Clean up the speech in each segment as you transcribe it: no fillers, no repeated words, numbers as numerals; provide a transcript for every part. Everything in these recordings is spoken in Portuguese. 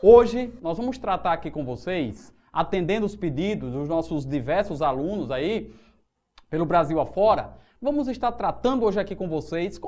Hoje nós vamos tratar aqui com vocês, atendendo os pedidos dos nossos diversos alunos aí, pelo Brasil afora, vamos estar tratando hoje aqui com vocês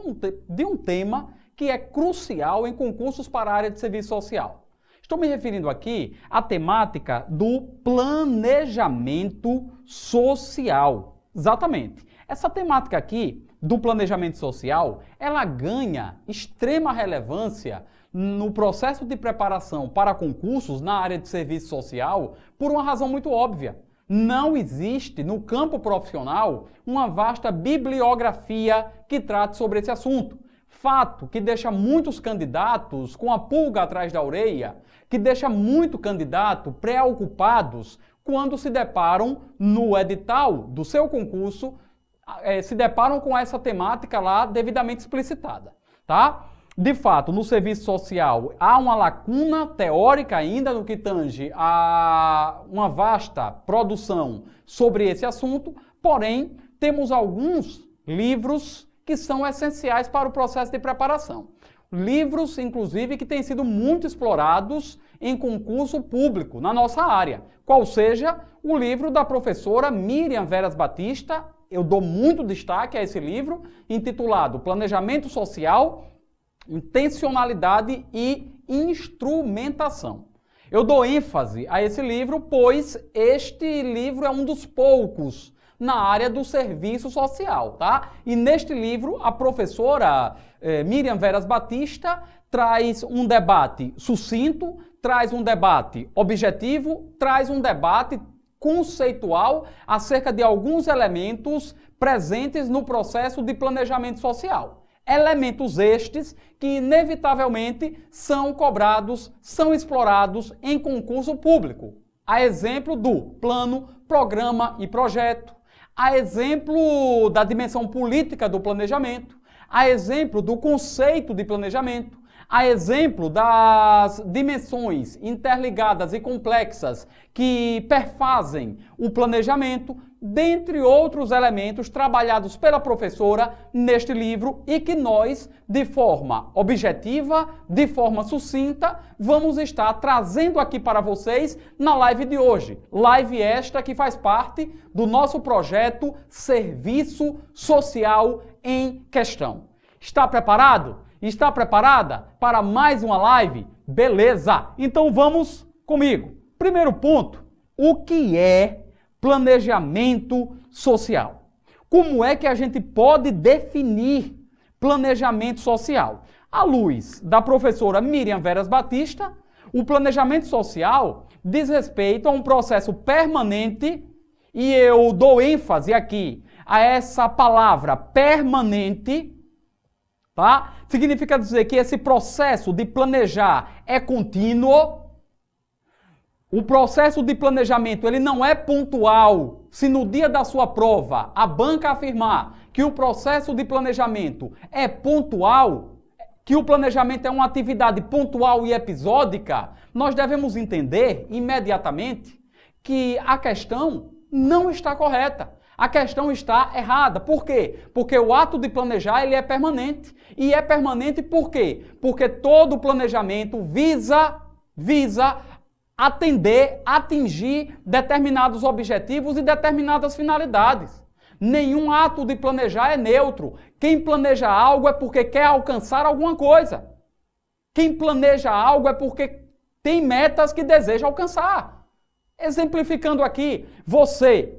de um tema que é crucial em concursos para a área de serviço social. Estou me referindo aqui à temática do planejamento social. Exatamente. Essa temática aqui do planejamento social, ela ganha extrema relevância no processo de preparação para concursos na área de serviço social por uma razão muito óbvia. Não existe no campo profissional uma vasta bibliografia que trate sobre esse assunto. Fato que deixa muitos candidatos com a pulga atrás da orelha, que deixa muito candidato preocupados quando se deparam no edital do seu concurso, se deparam com essa temática lá devidamente explicitada, tá? De fato, no serviço social há uma lacuna teórica ainda no que tange a uma vasta produção sobre esse assunto, porém, temos alguns livros que são essenciais para o processo de preparação. Livros, inclusive, que têm sido muito explorados em concurso público na nossa área, qual seja o livro da professora Miriam Veras Batista. Eu dou muito destaque a esse livro, intitulado Planejamento Social, Intencionalidade e Instrumentação. Eu dou ênfase a esse livro, pois este livro é um dos poucos na área do serviço social, tá? E neste livro, a professora Miriam Veras Batista traz um debate sucinto, traz um debate objetivo, traz um debate conceitual acerca de alguns elementos presentes no processo de planejamento social. Elementos estes que, inevitavelmente, são cobrados, são explorados em concurso público. A exemplo do plano, programa e projeto, a exemplo da dimensão política do planejamento, a exemplo do conceito de planejamento, a exemplo das dimensões interligadas e complexas que perfazem o planejamento, dentre outros elementos trabalhados pela professora neste livro e que nós, de forma objetiva, de forma sucinta, vamos estar trazendo aqui para vocês na live de hoje. Live esta que faz parte do nosso projeto Serviço Social em Questão. Está preparado? Está preparada para mais uma live? Beleza! Então vamos comigo. Primeiro ponto, o que é planejamento social? Como é que a gente pode definir planejamento social? À luz da professora Miriam Veras Batista, o planejamento social diz respeito a um processo permanente, e eu dou ênfase aqui a essa palavra permanente, tá? Significa dizer que esse processo de planejar é contínuo. O processo de planejamento ele não é pontual. Se no dia da sua prova a banca afirmar que o processo de planejamento é pontual, que o planejamento é uma atividade pontual e episódica, nós devemos entender imediatamente que a questão não está correta. A questão está errada. Por quê? Porque o ato de planejar ele é permanente. E é permanente por quê? Porque todo planejamento visa atingir determinados objetivos e determinadas finalidades. Nenhum ato de planejar é neutro. Quem planeja algo é porque quer alcançar alguma coisa. Quem planeja algo é porque tem metas que deseja alcançar. Exemplificando aqui, você,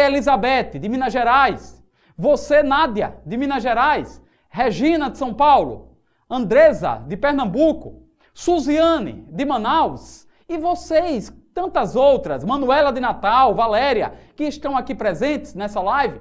Elizabeth, de Minas Gerais, você, Nádia, de Minas Gerais, Regina, de São Paulo, Andresa, de Pernambuco, Suziane, de Manaus, e vocês, tantas outras, Manuela de Natal, Valéria, que estão aqui presentes nessa live,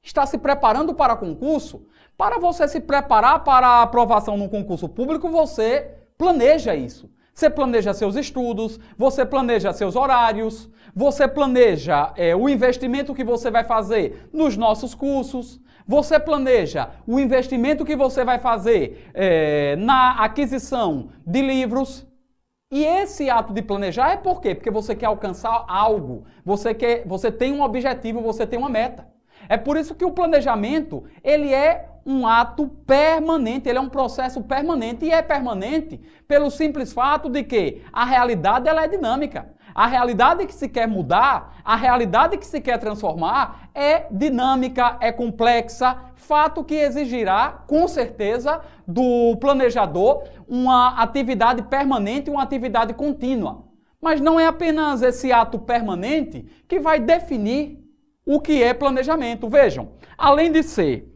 está se preparando para concurso. Para você se preparar para a aprovação num concurso público, você planeja isso. Você planeja seus estudos, você planeja seus horários, você planeja o investimento que você vai fazer nos nossos cursos, você planeja o investimento que você vai fazer na aquisição de livros. E esse ato de planejar é por quê? Porque você quer alcançar algo, você tem um objetivo, você tem uma meta. É por isso que o planejamento ele é um ato permanente, ele é um processo permanente e é permanente pelo simples fato de que a realidade ela é dinâmica. A realidade que se quer mudar, a realidade que se quer transformar é dinâmica, é complexa, fato que exigirá, com certeza, do planejador uma atividade permanente, uma atividade contínua. Mas não é apenas esse ato permanente que vai definir o que é planejamento. Vejam, além de ser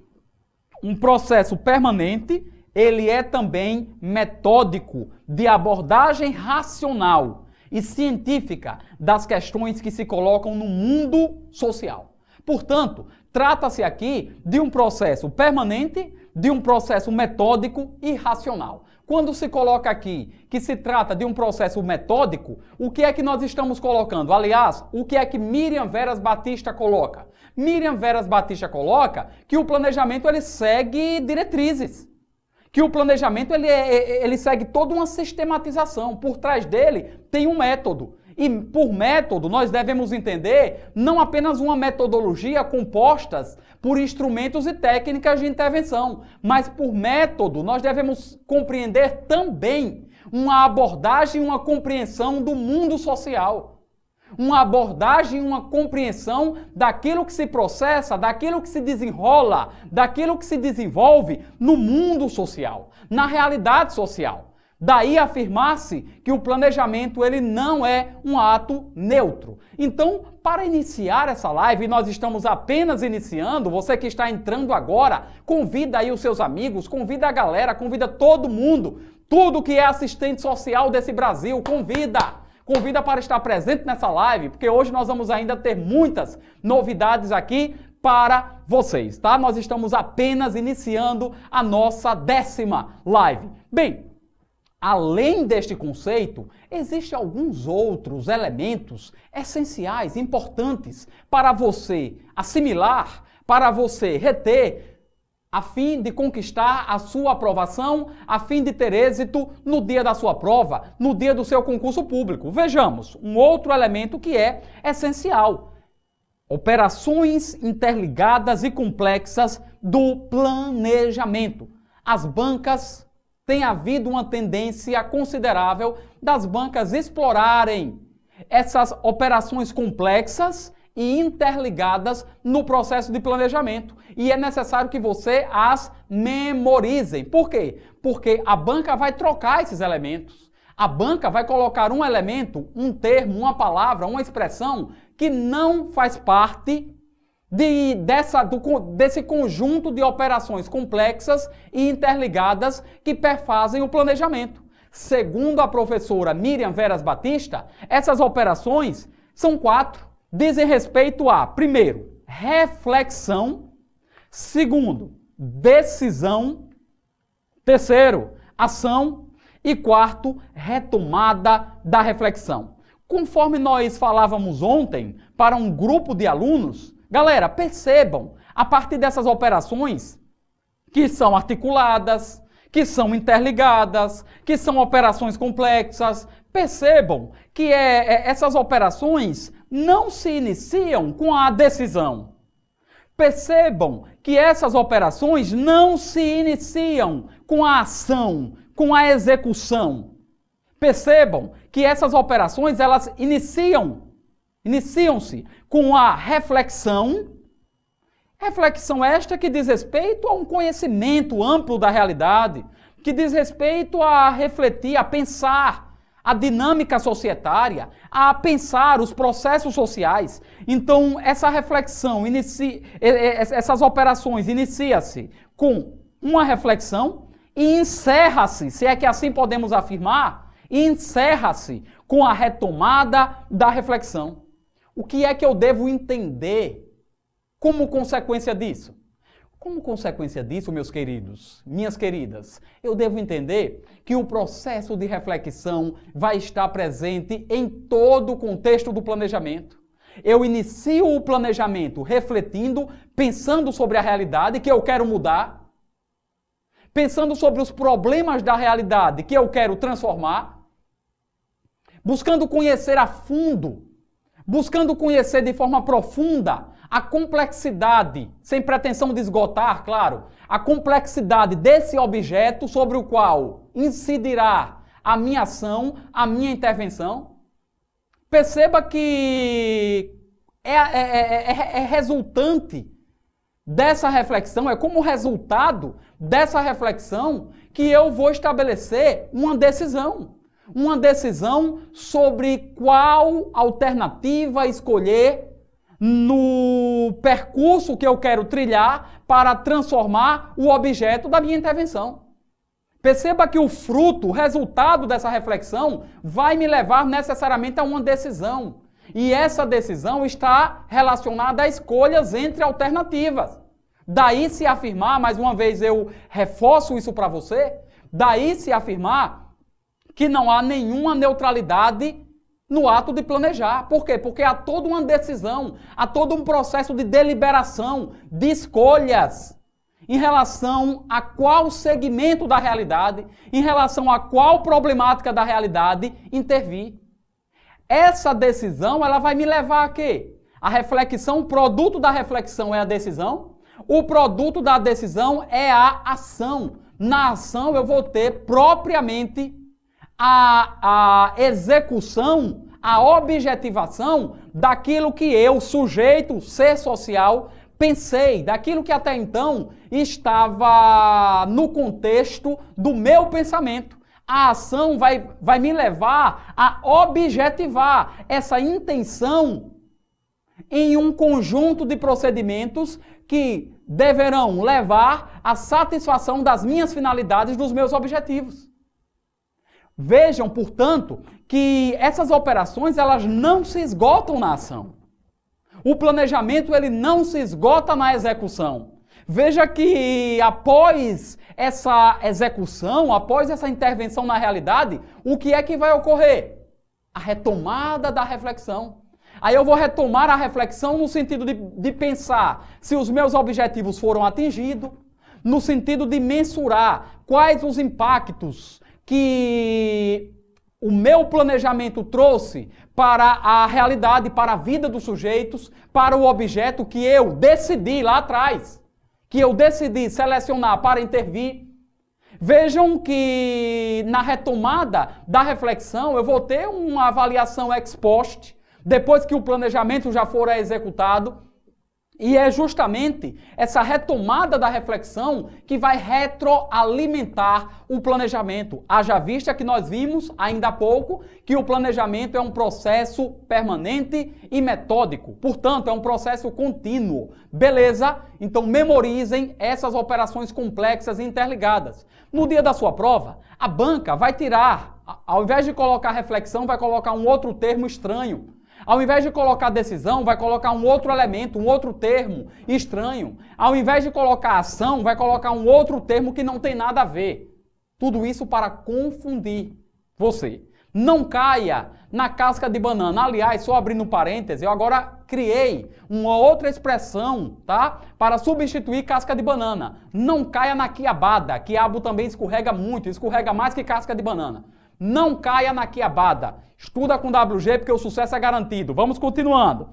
um processo permanente, ele é também metódico, de abordagem racional e científica das questões que se colocam no mundo social. Portanto, trata-se aqui de um processo permanente, de um processo metódico e racional. Quando se coloca aqui que se trata de um processo metódico, o que é que nós estamos colocando? Aliás, o que é que Miriam Veras Batista coloca? Miriam Veras Batista coloca que o planejamento ele segue diretrizes. Que o planejamento ele segue toda uma sistematização. Por trás dele tem um método. E por método nós devemos entender não apenas uma metodologia compostas por instrumentos e técnicas de intervenção, mas por método nós devemos compreender também uma abordagem, uma compreensão do mundo social. Uma abordagem, uma compreensão daquilo que se processa, daquilo que se desenrola, daquilo que se desenvolve no mundo social, na realidade social. Daí afirmar-se que o planejamento ele não é um ato neutro. Então, para iniciar essa live, nós estamos apenas iniciando, você que está entrando agora, convida aí os seus amigos, convida a galera, convida todo mundo, tudo que é assistente social desse Brasil, Convida para estar presente nessa live, porque hoje nós vamos ainda ter muitas novidades aqui para vocês, tá? Nós estamos apenas iniciando a nossa 10ª live. Bem, além deste conceito, existem alguns outros elementos essenciais, importantes para você assimilar, para você reter, a fim de conquistar a sua aprovação, a fim de ter êxito no dia da sua prova, no dia do seu concurso público. Vejamos, um outro elemento que é essencial. Operações interligadas e complexas do planejamento. As bancas, tem havido uma tendência considerável das bancas explorarem essas operações complexas e interligadas no processo de planejamento. E é necessário que você as memorizem. Por quê? Porque a banca vai trocar esses elementos. A banca vai colocar um elemento, um termo, uma palavra, uma expressão que não faz parte desse conjunto de operações complexas e interligadas que perfazem o planejamento. Segundo a professora Miriam Veras Batista, essas operações são 4. Dizem respeito a, primeiro, reflexão, segundo, decisão, terceiro, ação e quarto, retomada da reflexão. Conforme nós falávamos ontem para um grupo de alunos, galera, percebam, a partir dessas operações que são articuladas, que são interligadas, que são operações complexas, percebam que essas operações não se iniciam com a decisão. Percebam que essas operações não se iniciam com a ação, com a execução. Percebam que essas operações elas iniciam-se com a reflexão. Reflexão esta que diz respeito a um conhecimento amplo da realidade, que diz respeito a refletir, a pensar a dinâmica societária, a pensar os processos sociais. Então, essa reflexão, essas operações inicia-se com uma reflexão e encerra-se, se é que assim podemos afirmar, encerra-se com a retomada da reflexão. O que é que eu devo entender como consequência disso? Como consequência disso, meus queridos, minhas queridas, eu devo entender que o processo de reflexão vai estar presente em todo o contexto do planejamento. Eu inicio o planejamento refletindo, pensando sobre a realidade que eu quero mudar, pensando sobre os problemas da realidade que eu quero transformar, buscando conhecer a fundo, buscando conhecer de forma profunda a complexidade, sem pretensão de esgotar, claro, a complexidade desse objeto sobre o qual incidirá a minha ação, a minha intervenção. Perceba que é resultante dessa reflexão, é como resultado dessa reflexão que eu vou estabelecer uma decisão. Uma decisão sobre qual alternativa escolher no percurso que eu quero trilhar para transformar o objeto da minha intervenção. Perceba que o fruto, o resultado dessa reflexão vai me levar necessariamente a uma decisão. E essa decisão está relacionada a escolhas entre alternativas. Daí se afirmar, mais uma vez eu reforço isso para você, daí se afirmar que não há nenhuma neutralidade no ato de planejar. Por quê? Porque há toda uma decisão, há todo um processo de deliberação, de escolhas em relação a qual segmento da realidade, em relação a qual problemática da realidade intervir. Essa decisão, ela vai me levar a quê? A reflexão, o produto da reflexão é a decisão, o produto da decisão é a ação. Na ação eu vou ter propriamente a execução, a objetivação daquilo que eu, sujeito, ser social, pensei, daquilo que até então estava no contexto do meu pensamento. A ação vai me levar a objetivar essa intenção em um conjunto de procedimentos que deverão levar à satisfação das minhas finalidades, dos meus objetivos. Vejam, portanto, que essas operações elas não se esgotam na ação. O planejamento ele não se esgota na execução. Veja que após essa execução, após essa intervenção na realidade, o que é que vai ocorrer? A retomada da reflexão. Aí eu vou retomar a reflexão no sentido de pensar se os meus objetivos foram atingidos, no sentido de mensurar quais os impactos que o meu planejamento trouxe para a realidade, para a vida dos sujeitos, para o objeto que eu decidi lá atrás, que eu decidi selecionar para intervir. Vejam que na retomada da reflexão eu vou ter uma avaliação ex post, depois que o planejamento já for executado, e é justamente essa retomada da reflexão que vai retroalimentar o planejamento. Haja vista que nós vimos ainda há pouco que o planejamento é um processo permanente e metódico. Portanto, é um processo contínuo. Beleza? Então memorizem essas operações complexas e interligadas. No dia da sua prova, a banca vai tirar, ao invés de colocar reflexão, vai colocar um outro termo estranho. Ao invés de colocar decisão, vai colocar um outro elemento, um outro termo estranho. Ao invés de colocar ação, vai colocar um outro termo que não tem nada a ver. Tudo isso para confundir você. Não caia na casca de banana. Aliás, só abrindo parênteses, eu agora criei uma outra expressão, tá? Para substituir casca de banana. Não caia na quiabada. Quiabo também escorrega muito, escorrega mais que casca de banana. Não caia na quiabada. Estuda com WG porque o sucesso é garantido. Vamos continuando.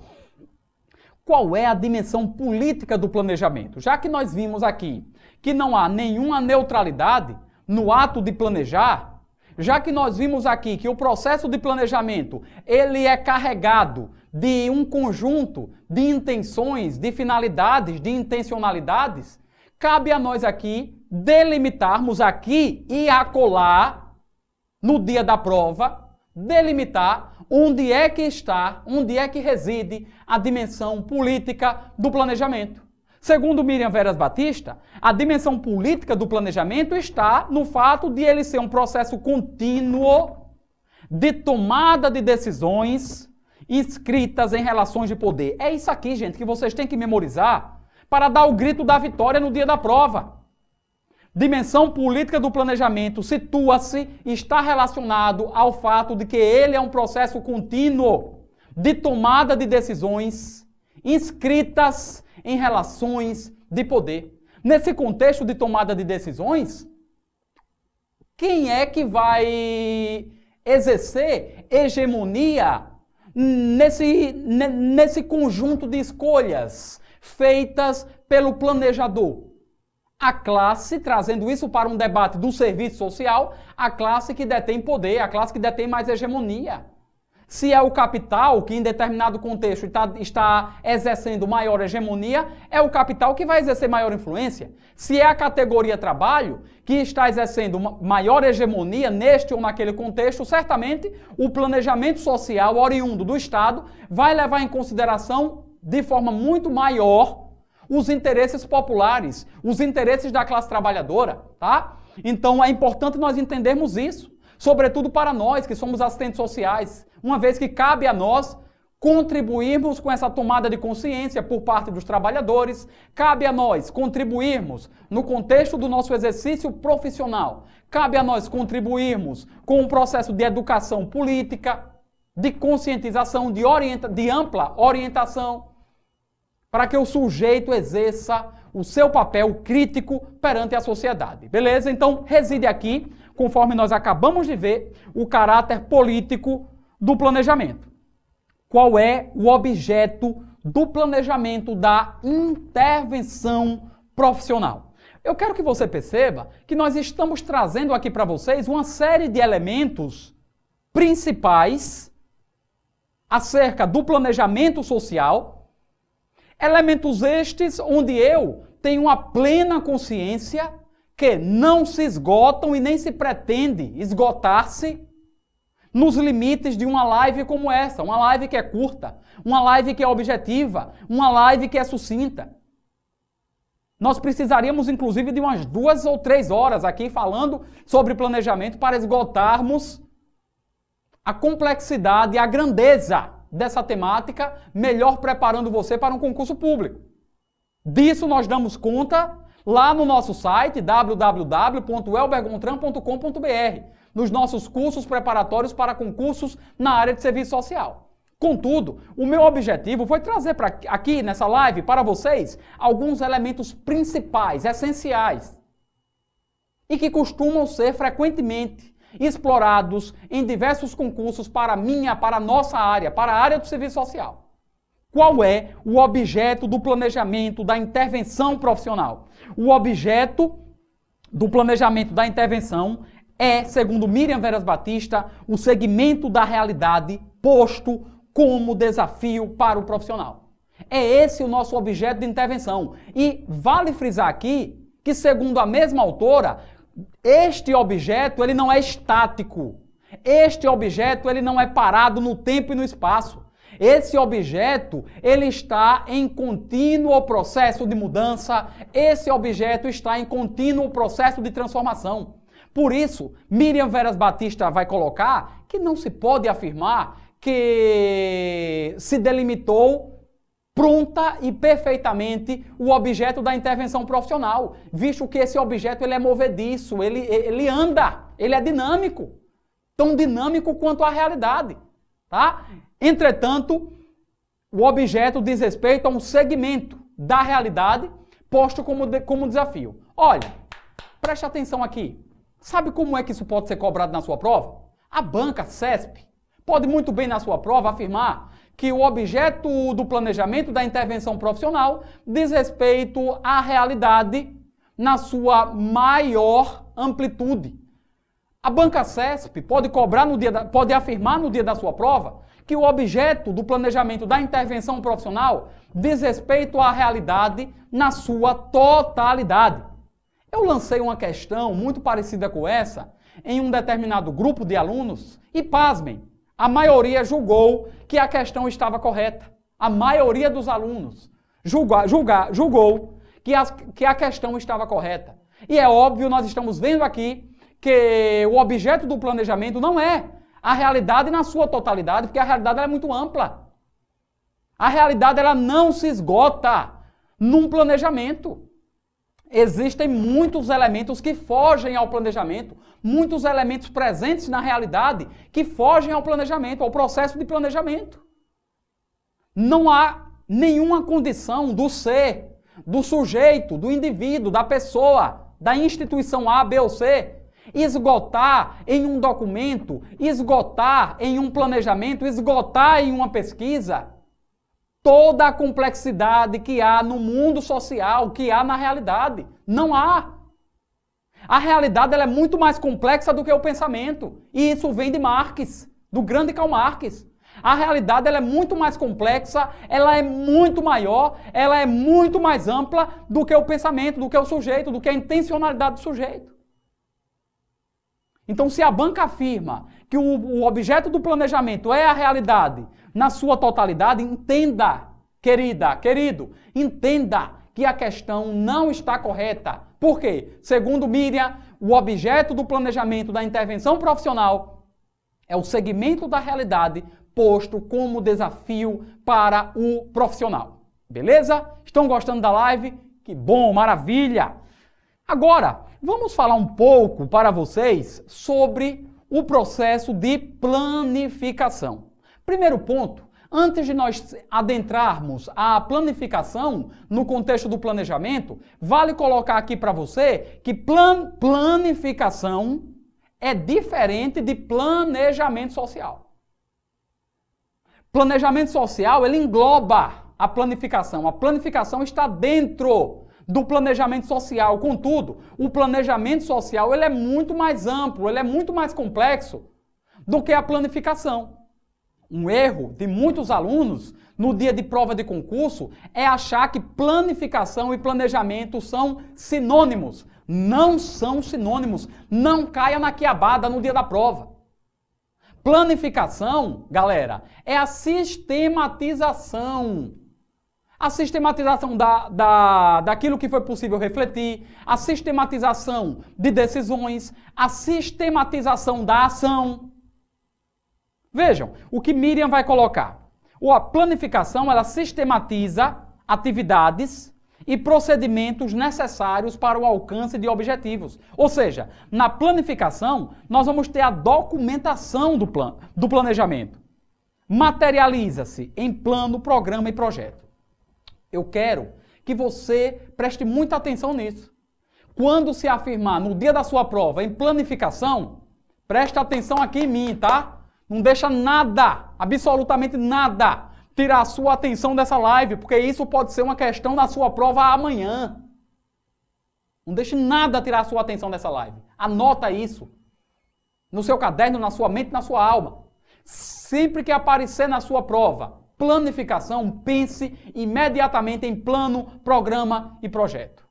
Qual é a dimensão política do planejamento? Já que nós vimos aqui que não há nenhuma neutralidade no ato de planejar, já que nós vimos aqui que o processo de planejamento ele é carregado de um conjunto de intenções, de finalidades, de intencionalidades, cabe a nós aqui delimitarmos aqui e acolá no dia da prova, delimitar onde é que está, onde é que reside a dimensão política do planejamento. Segundo Miriam Veras Batista, a dimensão política do planejamento está no fato de ele ser um processo contínuo de tomada de decisões inscritas em relações de poder. É isso aqui, gente, que vocês têm que memorizar para dar o grito da vitória no dia da prova. Dimensão política do planejamento situa-se e está relacionado ao fato de que ele é um processo contínuo de tomada de decisões inscritas em relações de poder. Nesse contexto de tomada de decisões, quem é que vai exercer hegemonia nesse conjunto de escolhas feitas pelo planejador? A classe, trazendo isso para um debate do serviço social, a classe que detém poder, a classe que detém mais hegemonia. Se é o capital que em determinado contexto está exercendo maior hegemonia, é o capital que vai exercer maior influência. Se é a categoria trabalho que está exercendo maior hegemonia neste ou naquele contexto, certamente o planejamento social oriundo do Estado vai levar em consideração de forma muito maior os interesses populares, os interesses da classe trabalhadora, tá? Então é importante nós entendermos isso, sobretudo para nós que somos assistentes sociais, uma vez que cabe a nós contribuirmos com essa tomada de consciência por parte dos trabalhadores, cabe a nós contribuirmos no contexto do nosso exercício profissional, cabe a nós contribuirmos com um processo de educação política, de conscientização, de ampla orientação, para que o sujeito exerça o seu papel crítico perante a sociedade. Beleza? Então, reside aqui, conforme nós acabamos de ver, o caráter político do planejamento. Qual é o objeto do planejamento da intervenção profissional? Eu quero que você perceba que nós estamos trazendo aqui para vocês uma série de elementos principais acerca do planejamento social, elementos estes onde eu tenho a plena consciência que não se esgotam e nem se pretende esgotar-se nos limites de uma live como essa, uma live que é curta, uma live que é objetiva, uma live que é sucinta. Nós precisaríamos, inclusive, de umas 2 ou 3 horas aqui falando sobre planejamento para esgotarmos a complexidade e a grandeza dessa temática, melhor preparando você para um concurso público. Disso nós damos conta lá no nosso site www.elbergontran.com.br, nos nossos cursos preparatórios para concursos na área de serviço social. Contudo, o meu objetivo foi trazer aqui nessa live para vocês alguns elementos principais, essenciais, e que costumam ser frequentemente explorados em diversos concursos para a nossa área, para a área do serviço social. Qual é o objeto do planejamento da intervenção profissional? O objeto do planejamento da intervenção é, segundo Miriam Veras Batista, o segmento da realidade posto como desafio para o profissional. É esse o nosso objeto de intervenção. E vale frisar aqui que, segundo a mesma autora, este objeto ele não é estático. Este objeto ele não é parado no tempo e no espaço. Esse objeto, ele está em contínuo processo de mudança, esse objeto está em contínuo processo de transformação. Por isso, Miriam Veras Batista vai colocar que não se pode afirmar que se delimitou pronta e perfeitamente o objeto da intervenção profissional, visto que esse objeto ele é movediço, ele anda, ele é dinâmico, tão dinâmico quanto a realidade, tá? Entretanto, o objeto diz respeito a um segmento da realidade posto como desafio. Olha, preste atenção aqui. Sabe como é que isso pode ser cobrado na sua prova? A banca CESP pode muito bem na sua prova afirmar que o objeto do planejamento da intervenção profissional diz respeito à realidade na sua maior amplitude. A banca CESP pode pode afirmar no dia da sua prova que o objeto do planejamento da intervenção profissional diz respeito à realidade na sua totalidade. Eu lancei uma questão muito parecida com essa em um determinado grupo de alunos e, pasmem, a maioria julgou que a questão estava correta. A maioria dos alunos julgou que a questão estava correta. E é óbvio, nós estamos vendo aqui que o objeto do planejamento não é a realidade na sua totalidade, porque a realidade ela é muito ampla. A realidade ela não se esgota num planejamento. Existem muitos elementos que fogem ao planejamento, muitos elementos presentes na realidade que fogem ao planejamento, ao processo de planejamento. Não há nenhuma condição do ser, do sujeito, do indivíduo, da pessoa, da instituição A, B ou C, esgotar em um documento, esgotar em um planejamento, esgotar em uma pesquisa toda a complexidade que há no mundo social, que há na realidade. Não há. A realidade ela é muito mais complexa do que o pensamento. E isso vem de Marx, do grande Karl Marx. A realidade ela é muito mais complexa, ela é muito maior, ela é muito mais ampla do que o pensamento, do que o sujeito, do que a intencionalidade do sujeito. Então, se a banca afirma que o objeto do planejamento é a realidade na sua totalidade, entenda, querida, querido, entenda que a questão não está correta. Por quê? Segundo Miriam, o objeto do planejamento da intervenção profissional é o segmento da realidade posto como desafio para o profissional. Beleza? Estão gostando da live? Que bom, maravilha! Agora, vamos falar um pouco para vocês sobre o processo de planificação. Primeiro ponto, antes de nós adentrarmos a planificação no contexto do planejamento, vale colocar aqui para você que planificação é diferente de planejamento social. Planejamento social, ele engloba a planificação. A planificação está dentro do planejamento social. Contudo, o planejamento social ele é muito mais amplo, ele é muito mais complexo do que a planificação. Um erro de muitos alunos no dia de prova de concurso é achar que planificação e planejamento são sinônimos. Não são sinônimos. Não caia na quiabada no dia da prova. Planificação, galera, é a sistematização. A sistematização daquilo que foi possível refletir, a sistematização de decisões, a sistematização da ação. Vejam, o que Miriam vai colocar. A planificação, ela sistematiza atividades e procedimentos necessários para o alcance de objetivos. Ou seja, na planificação, nós vamos ter a documentação do planejamento. Materializa-se em plano, programa e projeto. Eu quero que você preste muita atenção nisso. Quando se afirmar no dia da sua prova em planificação, preste atenção aqui em mim, tá? Não deixa nada, absolutamente nada, tirar a sua atenção dessa live, porque isso pode ser uma questão na sua prova amanhã. Não deixe nada tirar a sua atenção dessa live. Anota isso no seu caderno, na sua mente, na sua alma. Sempre que aparecer na sua prova planificação, pense imediatamente em plano, programa e projeto.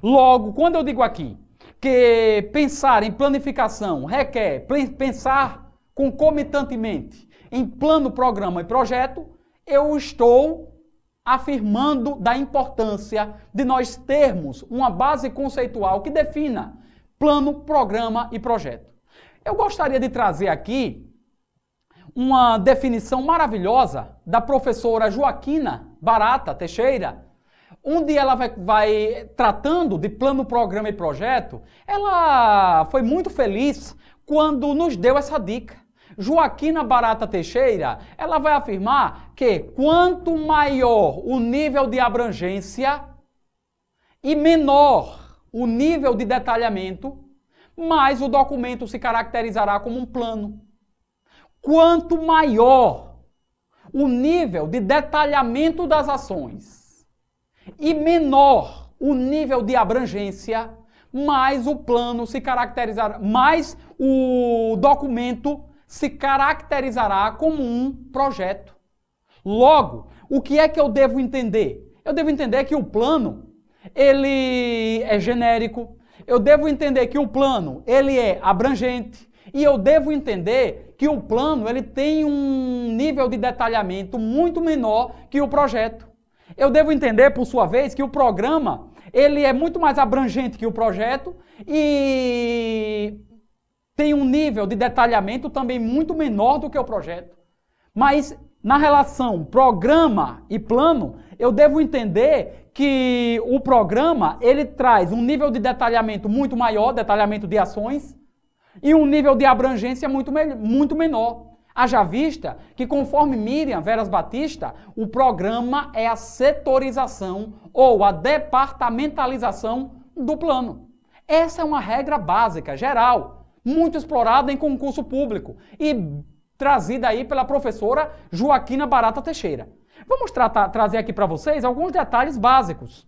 Logo, quando eu digo aqui que pensar em planificação requer pensar concomitantemente em plano, programa e projeto, eu estou afirmando da importância de nós termos uma base conceitual que defina plano, programa e projeto. Eu gostaria de trazer aqui uma definição maravilhosa da professora Joaquina Barata Teixeira, onde ela vai tratando de plano, programa e projeto. Ela foi muito feliz quando nos deu essa dica. Joaquina Barata Teixeira, ela vai afirmar que quanto maior o nível de abrangência e menor o nível de detalhamento, mais o documento se caracterizará como um plano. Quanto maior o nível de detalhamento das ações e menor o nível de abrangência, mais o plano se caracterizará, mais o documento se caracterizará como um projeto. Logo, o que é que eu devo entender? Eu devo entender que o plano, ele é genérico, eu devo entender que o plano, ele é abrangente, e eu devo entender que o plano ele tem um nível de detalhamento muito menor que o projeto. Eu devo entender, por sua vez, que o programa ele é muito mais abrangente que o projeto e tem um nível de detalhamento também muito menor do que o projeto. Mas na relação programa e plano, eu devo entender que o programa ele traz um nível de detalhamento muito maior, detalhamento de ações, e um nível de abrangência muito menor. Haja vista que, conforme Miriam Veras Batista, o programa é a setorização ou a departamentalização do plano. Essa é uma regra básica, geral, muito explorada em concurso público e trazida aí pela professora Joaquina Barata Teixeira. Vamos trazer aqui para vocês alguns detalhes básicos.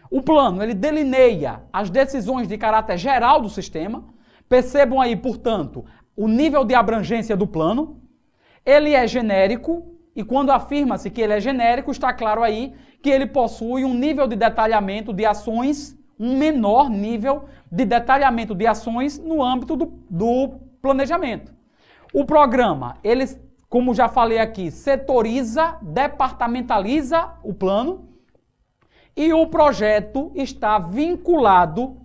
O plano, ele delineia as decisões de caráter geral do sistema. Percebam aí, portanto, o nível de abrangência do plano. Ele é genérico, e quando afirma-se que ele é genérico, está claro aí que ele possui um nível de detalhamento de ações, um menor nível de detalhamento de ações no âmbito do planejamento. O programa, ele, como já falei aqui, setoriza, departamentaliza o plano, e o projeto está vinculado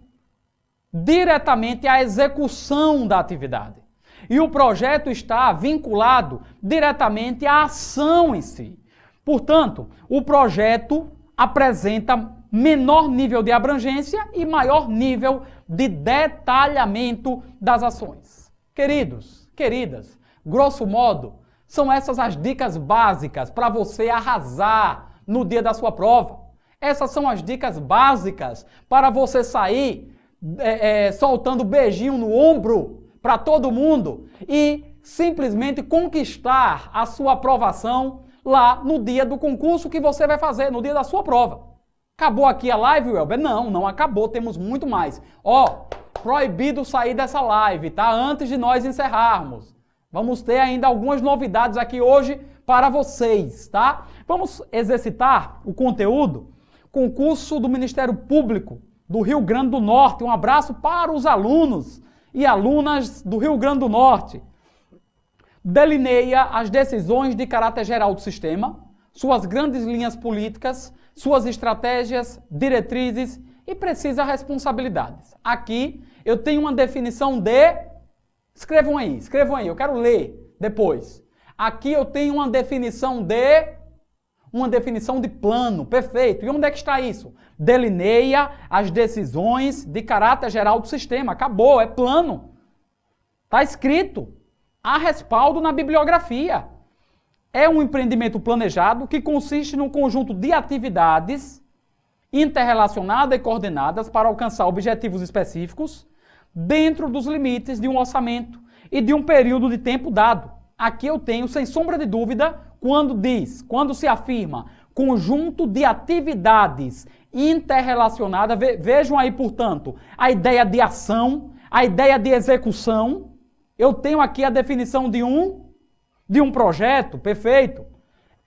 diretamente à execução da atividade. E o projeto está vinculado diretamente à ação em si. Portanto, o projeto apresenta menor nível de abrangência e maior nível de detalhamento das ações. Queridos, queridas, grosso modo, são essas as dicas básicas para você arrasar no dia da sua prova. Essas são as dicas básicas para você sair soltando beijinho no ombro para todo mundo e simplesmente conquistar a sua aprovação lá no dia do concurso que você vai fazer, no dia da sua prova. Acabou aqui a live, Welber? Não, não acabou, temos muito mais. Proibido sair dessa live, tá? Antes de nós encerrarmos. Vamos ter ainda algumas novidades aqui hoje para vocês, tá? Vamos exercitar o conteúdo. Concurso do Ministério Público do Rio Grande do Norte. Um abraço para os alunos e alunas do Rio Grande do Norte. Delineia as decisões de caráter geral do sistema, suas grandes linhas políticas, suas estratégias, diretrizes e precisa responsabilidades. Aqui eu tenho uma definição de... Escrevam aí, eu quero ler depois. Aqui eu tenho uma definição de plano, perfeito. E onde é que está isso? Delineia as decisões de caráter geral do sistema. Acabou, é plano. Está escrito. Há respaldo na bibliografia. É um empreendimento planejado que consiste num conjunto de atividades interrelacionadas e coordenadas para alcançar objetivos específicos dentro dos limites de um orçamento e de um período de tempo dado. Aqui eu tenho, sem sombra de dúvida, quando se afirma conjunto de atividades interrelacionadas, vejam aí, portanto, a ideia de ação, a ideia de execução. Eu tenho aqui a definição de um projeto, perfeito.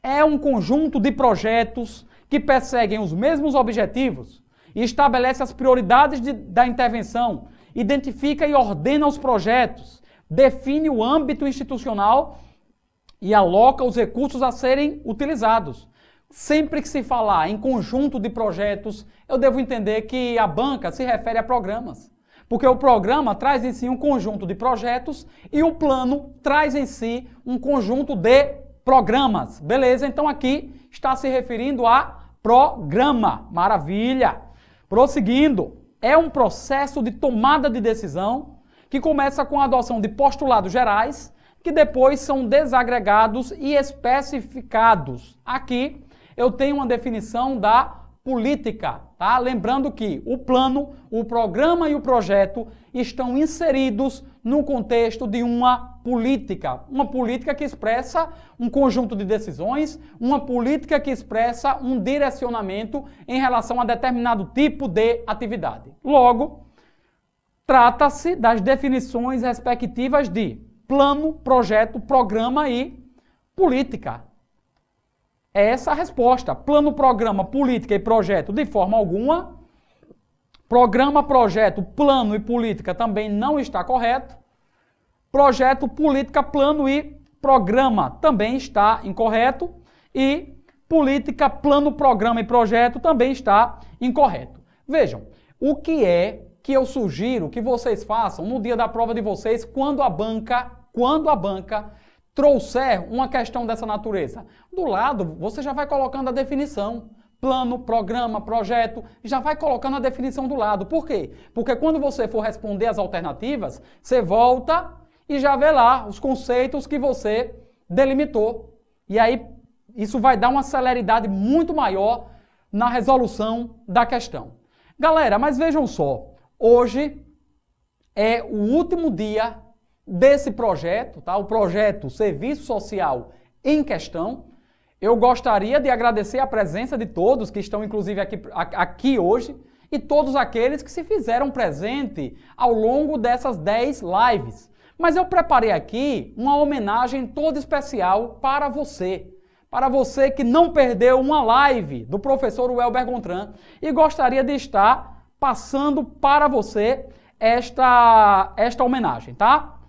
É um conjunto de projetos que perseguem os mesmos objetivos e estabelece as prioridades da intervenção, identifica e ordena os projetos, define o âmbito institucional e aloca os recursos a serem utilizados. Sempre que se falar em conjunto de projetos, eu devo entender que a banca se refere a programas. Porque o programa traz em si um conjunto de projetos e o plano traz em si um conjunto de programas. Beleza? Então aqui está se referindo a programa. Maravilha! Prosseguindo, é um processo de tomada de decisão que começa com a adoção de postulados gerais, que depois são desagregados e especificados. Aqui eu tenho uma definição da política, tá? Lembrando que o plano, o programa e o projeto estão inseridos no contexto de uma política que expressa um conjunto de decisões, uma política que expressa um direcionamento em relação a determinado tipo de atividade. Logo, trata-se das definições respectivas de plano, projeto, programa e política. É essa a resposta. Plano, programa, política e projeto de forma alguma. Programa, projeto, plano e política também não está correto. Projeto, política, plano e programa também está incorreto. E política, plano, programa e projeto também está incorreto. Vejam, o que é que eu sugiro que vocês façam no dia da prova de vocês quando a banca trouxer uma questão dessa natureza? Do lado, você já vai colocando a definição. Plano, programa, projeto, já vai colocando a definição do lado. Por quê? Porque quando você for responder as alternativas, você volta e já vê lá os conceitos que você delimitou. E aí, isso vai dar uma celeridade muito maior na resolução da questão. Galera, mas vejam só, hoje é o último dia desse projeto, tá? O projeto Serviço Social em Questão. Eu gostaria de agradecer a presença de todos que estão, inclusive, aqui hoje e todos aqueles que se fizeram presente ao longo dessas 10 lives. Mas eu preparei aqui uma homenagem toda especial para você que não perdeu uma live do professor Welber Gontran e gostaria de estar passando para você esta homenagem, tá?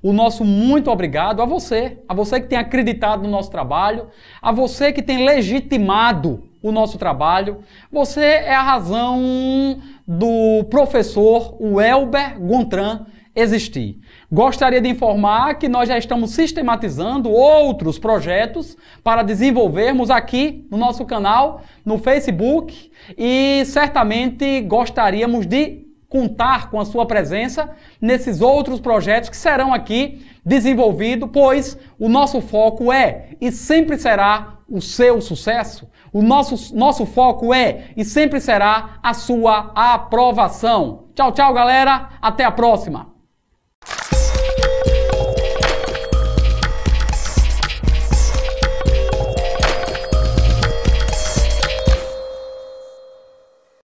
O nosso muito obrigado a você que tem acreditado no nosso trabalho, a você que tem legitimado o nosso trabalho. Você é a razão do professor Welber Gontran existir. Gostaria de informar que nós já estamos sistematizando outros projetos para desenvolvermos aqui no nosso canal, no Facebook, e certamente gostaríamos de contar com a sua presença nesses outros projetos que serão aqui desenvolvidos, pois o nosso foco é e sempre será o seu sucesso. O nosso foco é e sempre será a sua aprovação. Tchau, tchau, galera. Até a próxima.